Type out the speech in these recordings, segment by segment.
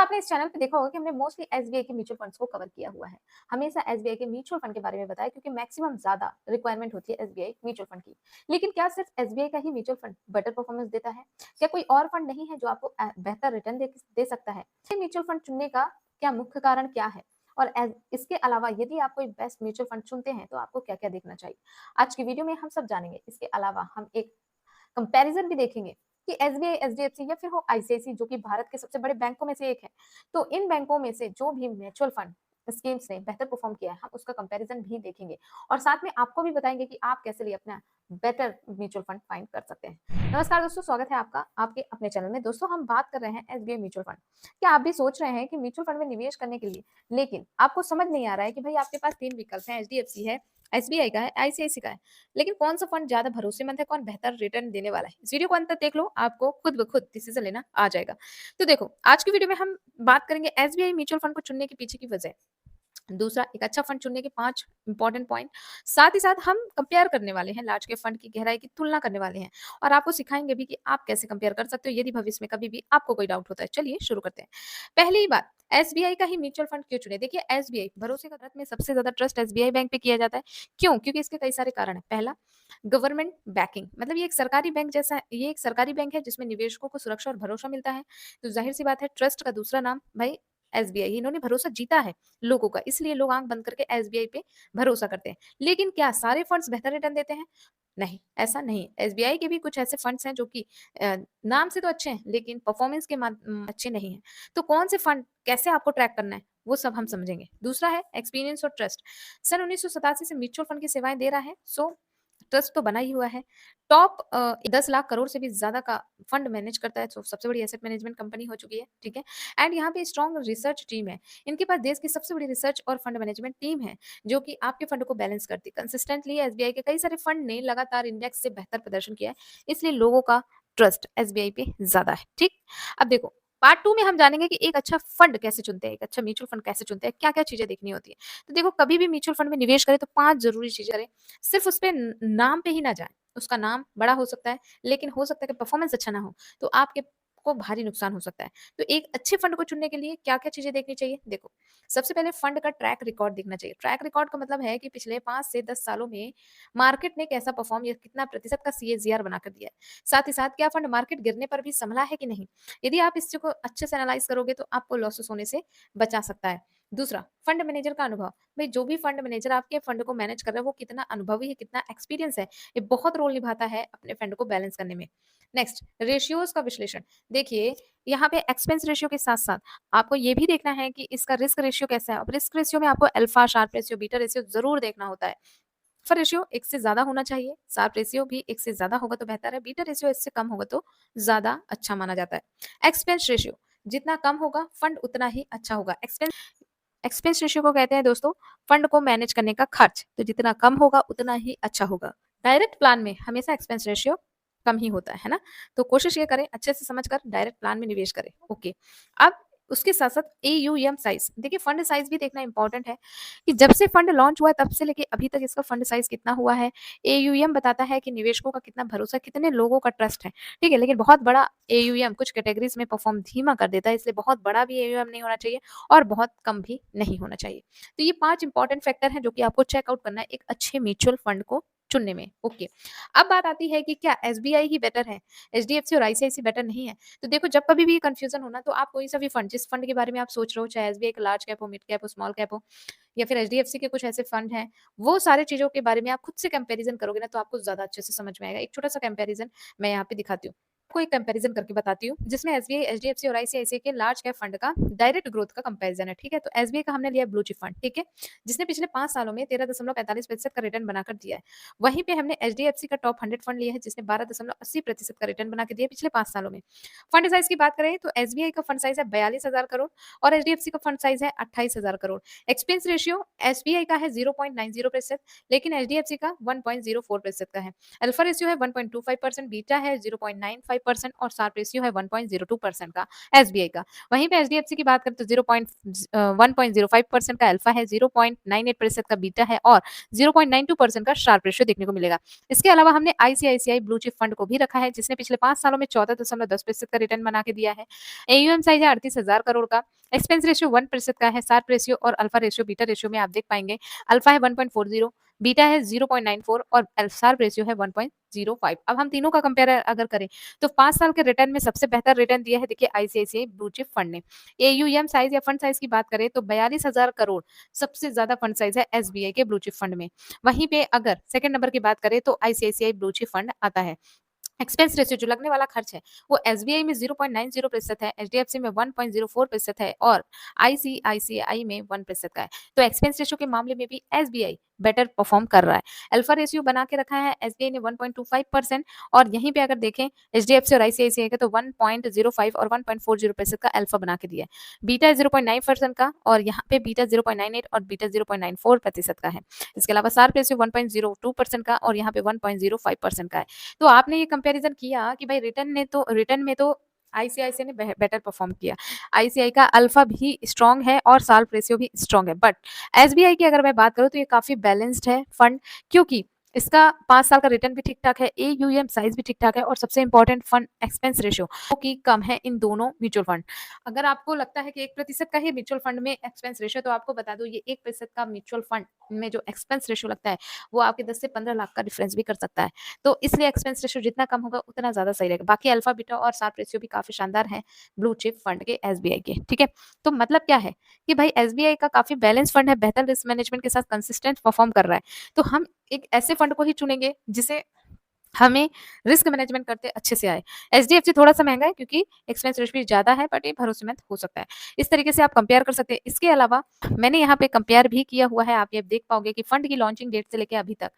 आपने इस चैनल पे देखा होगा कि हमने मोस्टली एसबीआई के म्यूचुअल फंड्स को कवर किया हुआ है। हमेशा एसबीआई के म्यूचुअल फंड के बारे में बताया क्योंकि मैक्सिमम ज़्यादा रिक्वायरमेंट होती है एसबीआई म्यूचुअल फंड की। लेकिन क्या सिर्फ एसबीआई का ही म्यूचुअल फंड बेटर परफॉर्मेंस देता है? क्या कोई और फंड नहीं है जो आपको बेहतर रिटर्न दे सकता है? म्यूचुअल फंड चुनने का क्या मुख्य कारण क्या है? और इसके अलावा यदि आप कोई बेस्ट म्यूचुअल फंड चुनते हैं तो आपको क्या-क्या देखना चाहिए? आज की वीडियो में हम सब जानेंगे। इसके अलावा हम एक कंपैरिजन भी देखेंगे कि एसबीआई, एचडीएफसी या फिर हो आईसीआईसी जो कि भारत के सबसे बड़े बैंकों में से एक है। तो इन बैंकों में से जो भी म्यूचुअल फंड स्कीम्स ने बेहतर परफॉर्म किया है, हम उसका कंपैरिजन भी देखेंगे और साथ में आपको भी बताएंगे कि आप कैसे लिए अपना बेटर म्यूचुअल फंड फाइंड कर सकते हैं। नमस्कार दोस्तों, स्वागत है आपका आपके अपने चैनल में। दोस्तों, हम बात कर रहे हैं एसबीआई म्यूचुअल फंड। क्या आप भी सोच रहे हैं कि म्यूचुअल फंड में निवेश करने के लिए, लेकिन आपको समझ नहीं आ रहा है कि भाई आपके पास 3 विकल्प हैं, एचडीएफसी है, एसबीआई का है, आईसीआईसी का है। लेकिन कौन सा फंड ज्यादा भरोसेमंद है, कौन बेहतर रिटर्न देने वाला है? इस वीडियो को अंत तक देख लो, आपको खुद ब खुद डिसीजन लेना आ जाएगा। तो देखो, आज की वीडियो में हम बात करेंगे एसबीआई म्यूचुअल फंड को चुनने के पीछे की वजह। दूसरा, एक अच्छा फंड चुनने के 5 इंपॉर्टेंट पॉइंट। साथ ही साथ हम कंपेयर करने वाले हैं, लार्ज कैप फंड की गहराई की तुलना करने वाले हैं और आपको सिखाएंगे भी कि आप कैसे कंपेयर कर सकते हो यदि भविष्य में कभी भी आपको कोई डाउट होता है। चलिए शुरू करते हैं। पहली बात, एसबीआई का ही म्यूचुअल फंड क्यों चुने? देखिए, एसबीआई भरोसे का भारत में सबसे ज्यादा ट्रस्ट एसबीआई बैंक पे किया जाता है। क्यों? क्योंकि इसके कई सारे कारण है। पहला, गवर्नमेंट बैकिंग, मतलब ये एक सरकारी बैंक जैसा है, ये एक सरकारी बैंक है जिसमें निवेशकों को सुरक्षा और भरोसा मिलता है। तो जाहिर सी बात है, ट्रस्ट का दूसरा नाम भाई एसबीआई, इन्होंने भरोसा जीता है लोगों का, इसलिए लोग आंख बंद करके एसबीआई पे भरोसा करते हैं। लेकिन क्या सारे फंड्स बेहतर रिटर्न देते हैं? नहीं, ऐसा नहीं। एसबीआई के भी कुछ ऐसे फंड्स हैं जो कि नाम से तो अच्छे हैं लेकिन परफॉर्मेंस के अच्छे नहीं हैं। तो कौन से फंड कैसे आपको ट्रैक करना है वो सब हम समझेंगे। दूसरा है एक्सपीरियंस और ट्रस्ट। सन 1987 से म्यूचुअल फंड की सेवाएं दे रहा है, सो ट्रस्ट तो बना ही हुआ है। टॉप 10 लाख करोड़ से भी ज़्यादा का फंड मैनेज करता है, तो सबसे बड़ी एसेट मैनेजमेंट कंपनी हो चुकी है, ठीक है? एंड यहाँ पे स्ट्रॉन्ग रिसर्च टीम है। इनके पास देश की सबसे बड़ी रिसर्च और फंड मैनेजमेंट टीम है, जो कि आपके फंड को बैलेंस करती है। कंसिस्टेंटली एसबीआई के कई सारे फंड ने लगातार इंडेक्स से बेहतर प्रदर्शन किया है, इसलिए लोगों का ट्रस्ट एसबीआई पे ज़्यादा है, ठीक? अब देखो, पार्ट 2 में हम जानेंगे कि एक अच्छा फंड कैसे चुनते हैं, एक अच्छा म्यूचुअल फंड कैसे चुनते हैं, क्या-क्या चीज़ें देखनी होती है। तो देखो, कभी भी म्यूचुअल फंड में निवेश करें तो 5 ज़रूरी चीज़ें करें। सिर्फ उस पे नाम पे ही ना जाएँ। उसका नाम बड़ा हो सकता है, लेकिन हो सकता है कि परफॉर्मेंस अच्छा ना हो, तो आपके को भारी नुकसान हो सकता है। तो एक अच्छे फंड को चुनने के लिए क्या-क्या चीज़ें देखनी चाहिए? देखो, सबसे पहले फंड का ट्रैक रिकॉर्ड देखना चाहिए। ट्रैक रिकॉर्ड का मतलब है कि पिछले 5 से 10 सालों में मार्केट ने कैसा परफॉर्म या कितना प्रतिशत का सीएजीआर बनाकर दिया है। साथ ही साथ क्या फंड मार्केट गिरने पर भी संभला है कि नहीं? यदि आप इस चीज़ को अच्छे से एनालाइज़ करोगे तो आपको लॉसेस होने से बचा सकता है। दूसरा, फंड मैनेजर का अनुभव। भई जो भी फंड मैनेजर आपके फंड को मैनेज कर रहा है, वो कितना अनुभवी है, कितना एक्सपीरियंस है, ये बहुत रोल निभाता है अपने फंड को बैलेंस करने में। नेक्स्ट, रेशियोज़ का विश्लेषण। देखिए, यहाँ पे एक्सपेंस रेशियो के साथ-साथ आपको ये भी देखना है कि इसका रिस्क रेशियो कैसा है। अब रिस्क रेशियो में आपको alpha, Sharpe ratio, beta ratio ज़रूर देखना होता है। अल्फा रेशियो 1 से ज़्यादा होना चाहिए, शार्प रेशियो भी 1 से ज़्यादा होगा तो बेहतर है, बीटा रेशियो इससे कम होगा तो ज़्यादा अच्छा माना जाता है। एक्सपेंस रेशियो जितना कम होगा, फंड उतना ही अच्छा होगा। एक्सपेंस रेशियो को कहते हैं दोस्तों फंड को मैनेज करने का खर्च, तो जितना कम होगा उतना ही अच्छा होगा। डायरेक्ट प्लान में हमेशा एक्सपेंस रेशियो कम ही होता है ना? तो कोशिश ये करें अच्छे से समझकर डायरेक्ट प्लान में निवेश करें। ओके, अब उसके साथ साथ एयूएम साइज, देखिए फंड साइज भी देखना इंपॉर्टेंट है कि जब से फंड लॉन्च हुआ है तब से लेके अभी तक इसका फंड साइज कितना हुआ है। एयूएम बताता है कि निवेशकों का कितना भरोसा, कितने लोगों का ट्रस्ट है, ठीक है? लेकिन बहुत बड़ा एयूएम कुछ कैटेगरीज में परफॉर्म धीमा कर देता है, इसलिए बहुत बड़ा भी एयूएम नहीं होना चाहिए और बहुत कम भी नहीं होना चाहिए। तो ये 5 इंपॉर्टेंट फैक्टर हैं जो कि आपको चेक आउट करना है एक अच्छे म्यूचुअल फंड को चुनने में। ओके, अब बात आती है कि क्या एसबीआई ही बेटर है, एचडीएफसी और आईसीआईसी बेटर नहीं है? तो देखो, जब कभी भी कंफ्यूजन हो ना, तो आप कोई सा भी फंड, जिस फंड के बारे में आप सोच रहे हो, चाहे एसबीआई का लार्ज कैप हो, मिड कैप हो, स्मॉल कैप हो या फिर एचडीएफसी के कुछ ऐसे फंड हैं, वो सारी चीज़ों के बारे में आप खुद से कंपैरिजन करोगे ना, तो आपको ज़्यादा अच्छे से समझ में आएगा। एक छोटा-सा कंपैरिजन मैं यहाँ पे दिखाती हूँ। आपको एक कंपैरिजन करके बताती हूँ, जिसमें एसबीआई, एचडीएफसी और आईसीआईसीआई के लार्ज कैप फंड का डायरेक्ट ग्रोथ का कंपैरिजन है, ठीक है? तो एसबीआई का हमने लिया ब्लू चिप फंड, ठीक है? जिसने पिछले 5 सालों में 13.45% का रिटर्न बनाकर दिया है। वहीं पे हमने एचडीएफसी का टॉप 100 फंड लिया है, जिसने 12.80% का रिटर्न बना के दिया है पिछले 5 सालों में। फंड साइज़ की बात करें तो एसबीआई का फंड साइज़ है 42,000 करोड़ और एचडीएफसी का फंड साइज़ है 28,000 करोड़। एक्सपेंस रेशियो एसबीआई का है 0.90%, लेकिन एचडीएफसी का 1.04% का है। अल्फा रेशियो है 1.25%, बीटा है 1.05% और शार्प रेशियो है 1.02% का एसबीआई का। वहीं पे एचडीएफसी की बात करें तो 1.05% का अल्फा है, 0.98% का बीटा है और 0.92% का शार्प रेशियो देखने को मिलेगा। इसके अलावा हमने आईसीआईसीआई ब्लू चिप फंड को भी रखा है, जिसने पिछले 5 सालों में 14.10% का रिटर्न बना के दिया है। एयूएम साइज है 38,000 करोड़ का, एक्सपेंस रेशियो 1% का है, शार्प रेशियो और अल्फा रेशियो बीटा रेशियो में आप देख पाएंगे अल्फा है 1.40, बीटा है 0.94 और शार्प रेशियो है 1.05। अब हम तीनों का कंपेयर अगर करें तो 5 साल के रिटर्न में सबसे बेहतर रिटर्न दिया है देखिए आईसीआईसीआई ब्लू चिप फंड ने। एयूएम साइज या फंड साइज की बात करें तो 42,000 करोड़ सबसे ज्यादा फंड साइज है एसबीआई के ब्लू चिप फंड में। वहीं पे अगर सेकंड नंबर की बात करें तो आईसीआईसीआई ब्लू चिप फंड आता है। एक्सपेंस रेशियो जो लगने वाला खर्च है वो एसबीआई में 0.90% है, एचडीएफसी में 1.04% है और आईसीआईसीआई में 1% का है। तो एक्सपेंस रेशियो के मामले में भी एसबीआई बेटर परफॉर्म कर रहा है। अल्फा रेशियो बना के रखा है एसबीआई ने 1.25% और यहीं पे अगर देखें एचडीएफसी और आईसीआईसीआई का तो 1.05 और 1.40% का अल्फा बना के दिया है। बीटा 0.9% का और यहाँ पे बीटा 0.98 और बीटा 0.94% का है। इसके अलावा शार्प रेशियो 1.02% का और यहाँ पे 1.05% का है। तो आपने ये कंपैरिजन किया कि भाई रिटर्न में तो आईसीआईसीआई ने बेटर परफॉर्म किया। आईसीआई का अल्फा भी स्ट्रांग है और शार्प रेशियो भी स्ट्रांग है, बट एसबीआई की अगर मैं बात करूं तो ये काफी बैलेंस्ड है फंड, क्योंकि इसका 5 साल का रिटर्न भी ठीक ठाक है, एयूएम साइज भी ठीक ठाक है और सबसे इंपॉर्टेंट फंड एक्सपेंस रेशियो की कम है इन दोनों म्यूचुअल फंड। अगर आपको लगता है कि 1% का ही म्यूचुअल फंड में एक्सपेंस रेशियो, तो आपको बता दूं ये 1% का म्यूचुअल फंड में जो एक्सपेंस रेशियो लगता है वो आपके 10 से 15 लाख का डिफरेंस भी कर सकता है। तो इसलिए एक्सपेंस रेशियो जितना कम होगा उतना ज्यादा सही रहेगा। बाकी अल्फा बीटा और शार्प रेशियो भी काफी शानदार है ब्लू चिप फंड के एसबीआई के, ठीक है। तो मतलब क्या है कि भाई एसबीआई का काफी बैलेंस फंड है, बेहतर रिस्क मैनेजमेंट के साथ कंसिस्टेंट परफॉर्म कर रहा है। तो हम एक ऐसे फंड को ही चुनेंगे जिसे हमें रिस्क मैनेजमेंट करते अच्छे से आए। एचडीएफसी थोड़ा सा महंगा है क्योंकि एक्सपेंस रेशियो भी ज्यादा है, बट ये भरोसेमंद हो सकता है। इस तरीके से आप कंपेयर कर सकते हैं। इसके अलावा मैंने यहाँ पे कंपेयर भी किया हुआ है, आप ये देख पाओगे कि फंड की लॉन्चिंग डेट से लेकर अभी तक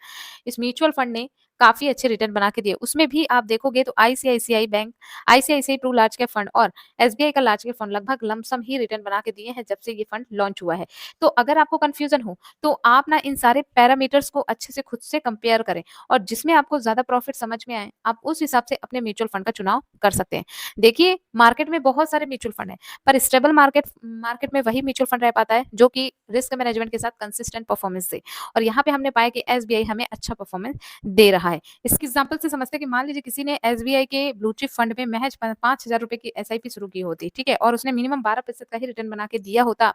इस म्यूचुअल फंड ने काफी अच्छे रिटर्न बना के दिए। उसमें भी आप देखोगे तो ICICI bank, ICICI true large cap fund और एसबीआई का लार्ज कैप फंड लगभग लमसम ही रिटर्न बना के दिए हैं जब से ये फंड लॉन्च हुआ है। तो अगर आपको कंफ्यूजन हो तो आप ना इन सारे पैरामीटर्स को अच्छे से खुद से कंपेयर करें और जिसमें आपको ज्यादा प्रॉफिट समझ में आए आप उस हिसाब से अपने म्यूचुअल फंड का चुनाव कर सकते हैं। देखिए मार्केट में बहुत सारे म्यूचुअल फंड है, पर स्टेबल मार्केट में वही म्यूचुअल फंड रह पाता है जो कि रिस्क मैनेजमेंट के साथ कंसिस्टेंट परफॉर्मेंस दे। और यहाँ पे हमने पाया कि एसबीआई हमें अच्छा परफॉर्मेंस दे रहा है। इसकी एग्जाम्पल से समझते हैं कि मान लीजिए किसी ने एसबीआई के ब्लू चिप फंड में महज 5,000 रुपए की एसआईपी शुरू की होती, ठीक है, और उसने मिनिमम 12% का ही रिटर्न बना के दिया होता,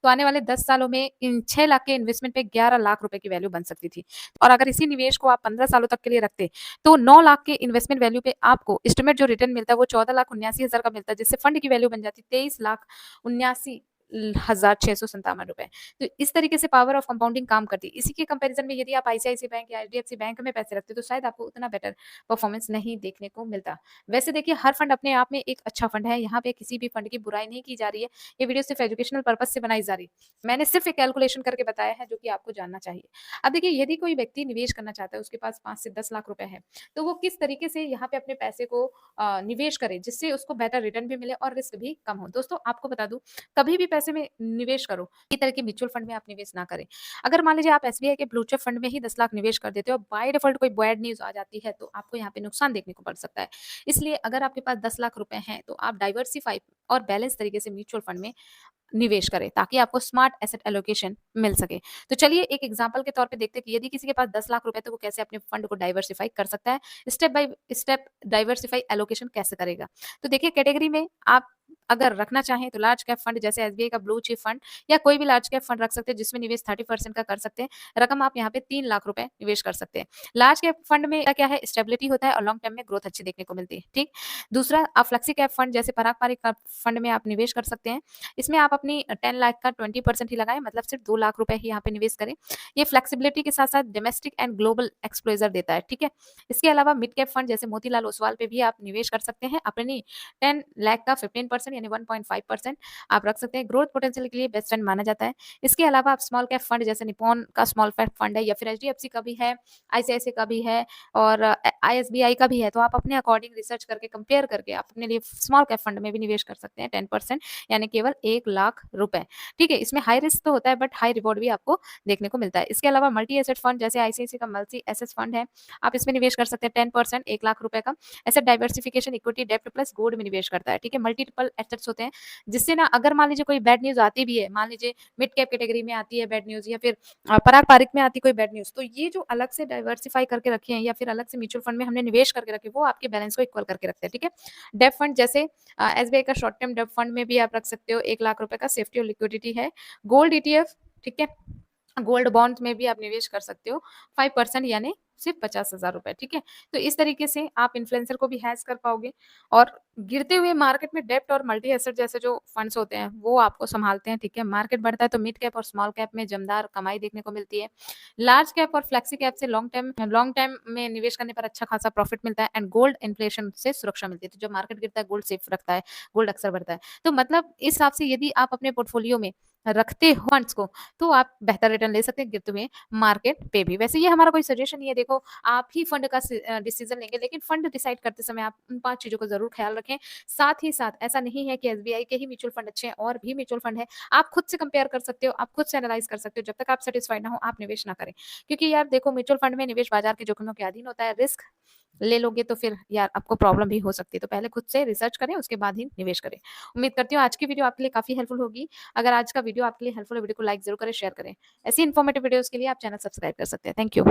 तो आने वाले 10 सालों में इन 6 लाख के इन्वेस्टमेंट पे 11 लाख रुपए की वैल्यू बन सकती थी। और अगर इसी निवेश को आप 15 सालों तक के लिए रखते तो 9 लाख के इन्वेस्टमेंट वैल्यू पे आपको एस्टिमेट जो रिटर्न मिलता है वो 14,79,000 का मिलता है, जिससे फंड की वैल्यू बन जाती 23,79,657 रुपए। तो इस तरीके से पावर ऑफ कंपाउंडिंग काम करती है। इसी के कंपैरिजन में यदि आप आईसीआईसी बैंक या एचडीएफसी बैंक में पैसे रखते तो शायद आपको उतना बेटर परफॉर्मेंस नहीं देखने को मिलता। वैसे देखिए हर फंड अपने आप में एक अच्छा फंड है, यहाँ पे किसी भी फंड की बुराई नहीं की जा रही है। ये वीडियो सिर्फ एजुकेशनल पर्पज से बनाई जा रही है। मैंने सिर्फ एक कैलकुलेशन करके बताया है जो कि आपको जानना चाहिए। अब देखिए यदि कोई व्यक्ति निवेश करना चाहता है, उसके पास 5 से 10 लाख रुपए है, तो वो किस तरीके से यहाँ पे अपने पैसे को निवेश करे जिससे उसको बेटर रिटर्न भी मिले और रिस्क भी कम हो। दोस्तों आपको बता दूं, कभी भी पैसे में निवेश करो इस तरह के म्यूचुअल फंड में आप निवेश ना करें। अगर मान लीजिए आप एसबीआई के ब्लू चिप फंड में ही 10 लाख निवेश कर देते हो और बाय डिफॉल्ट कोई बैड न्यूज आ जाती है तो आपको यहाँ पे नुकसान देखने को पड़ सकता है। इसलिए अगर आपके पास 10 लाख रुपए हैं तो आप डाइवर्सिफाई और बैलेंस तरीके से म्यूचुअल फंड में निवेश करें ताकि आपको स्मार्ट एसेट एलोकेशन मिल सके। तो चलिए एक एग्जांपल के तौर पे देखते हैं कि यदि किसी के पास 10 लाख रुपए तो वो कैसे अपने फंड को डाइवर्सिफाई कर सकता है, step by step diversify allocation कैसे करेगा। तो देखिए कैटेगरी में आप अगर रखना चाहें तो लार्ज कैप फंड जैसे एसबीआई का ब्लू चिप फंड या कोई भी लार्ज कैप फंड रख सकते हैं जिसमें निवेश 30% का कर सकते हैं। रकम आप यहाँ पे 3 लाख रुपए निवेश कर सकते हैं। लार्ज कैप फंड में क्या है, स्टेबिलिटी होता है और लॉन्ग टर्म में ग्रोथ अच्छी देखने को मिलती है, ठीक। दूसरा आप फ्लेक्सी कैप फंड जैसे पारंपरिक फंड में आप निवेश कर सकते हैं। इसमें आप अपनी 10 लाख का 20% ही लगाएं, मतलब सिर्फ 2 लाख रुपए ही यहाँ पे निवेश करें। ये फ्लेक्सिबिलिटी के साथ साथ डोमेस्टिक एंड ग्लोबल एक्सपोजर देता है, ठीक है। इसके अलावा मिड कैप फंड जैसे मोतीलाल ओसवाल पे भी आप निवेश कर सकते हैं। अपनी 10 लाख का 15% यानी 1.5% आप रख सकते हैं। ग्रोथ पोटेंशियल के लिए बेस्ट फंड माना जाता है। इसके अलावा आप स्मॉल कैप फंड जैसे निप्पॉन का स्मॉल कैप फंड है या फिर एचडीएफसी का भी है, आईसीआईसीआई का भी है और आईएसबीआई का भी है। तो आप अपने अकॉर्डिंग रिसर्च करके कंपेयर करके आप अपने लिए स्मॉल कैप फंड में भी निवेश कर सकते हैं 10% यानी केवल 1 लाख रुपए। ठीक है, इसमें हाई रिस्क तो होता है बट हाई रिवॉर्ड भी आपको देखने को मिलता है। इसके अलावा मल्टी एसेट फंड जैसे आईसीआईसीआई का मल्टी एसेट फंड है, आप इसमें निवेश कर सकते हैं 10% 1 लाख रुपए का। एसेट डाइवर्सिफिकेशन इक्विटी डेब्ट प्लस गोल्ड में निवेश करता है। ठीक है, मल्टीपल एसेट्स होते हैं जिससे ना अगर मान लीजिए कोई बैड न्यूज आती भी है, मान लीजिए मिड कैप कैटेगरी में आती है बैड न्यूज या फिर पराग पारिक में आती कोई बैड न्यूज, तो ये जो अलग से डाइवर्सिफाई करके रखे हैं या फिर अलग से म्यूचुअल फंड में हमने निवेश करके रखे वो आपके बैलेंस को इक्वल करके रखते हैं। ठीक है, डेप फंड जैसे एसबीआई का शॉर्ट टर्म डेप फंड में भी आप रख सकते हो 1 लाख रुपए का सेफ्टी और लिक्विडिटी है। गोल्ड ईटीएफ, ठीक है, गोल्ड बॉन्ड में भी आप निवेश कर सकते हो 5% यानी सिर्फ 50,000 रुपए। ठीक है, तो इस तरीके से आप इन्फ्लुएंसर को भी हैश कर पाओगे और गिरते हुए मार्केट में डेप्ट और मल्टी एसेट जैसे जो फंड्स होते हैं वो आपको संभालते हैं। ठीक है, मार्केट बढ़ता है तो मिड कैप और स्मॉल कैप में जमदार कमाई देखने को मिलती है। लार्ज कैप और फ्लेक्सी कैप से लॉन्ग टाइम में निवेश करने पर अच्छा खासा प्रॉफिट मिलता है एंड गोल्ड इन्फ्लेशन से सुरक्षा मिलती है। तो जब मार्केट गिरता है गोल्ड सेफ रखता है, गोल्ड अक्सर बढ़ता है। तो मतलब इस हिसाब से यदि आप अपने पोर्टफोलियो में रखते हो फंड्स को तो आप बेहतर रिटर्न ले सकते हैं गिरते हुए मार्केट पे भी। वैसे ये हमारा कोई सजेशन नहीं है, देखो आप ही फंड का डिसीजन लेंगे, लेकिन फंड डिसाइड करते समय आप उन 5 चीजों को जरूर ख्याल रखें। साथ ही साथ ऐसा नहीं है कि एसबीआई के ही म्यूचुअल फंड अच्छे हैं, और भी म्यूचुअल फंड है, आप खुद से कंपेयर कर सकते हो, आप खुद से एनालाइज कर सकते हो। जब तक आप सेटिस्फाइड ना हो आप निवेश ना करें, क्योंकि यार देखो म्यूचुअल फंड में निवेश बाजार के जोखिमों के अधीन होता है। रिस्क ले लोगे तो फिर यार आपको प्रॉब्लम भी हो सकती है। तो पहले खुद से रिसर्च करें उसके बाद ही निवेश करें। उम्मीद करती हूँ आज की वीडियो आपके लिए काफी हेल्पफुल होगी। अगर आज का वीडियो आपके लिए हेल्पफुल है, वीडियो को लाइक जरूर करें, शेयर करें। ऐसी इन्फॉर्मेटिव वीडियोस के लिए आप चैनल सब्सक्राइब कर सकते हैं। Thank you.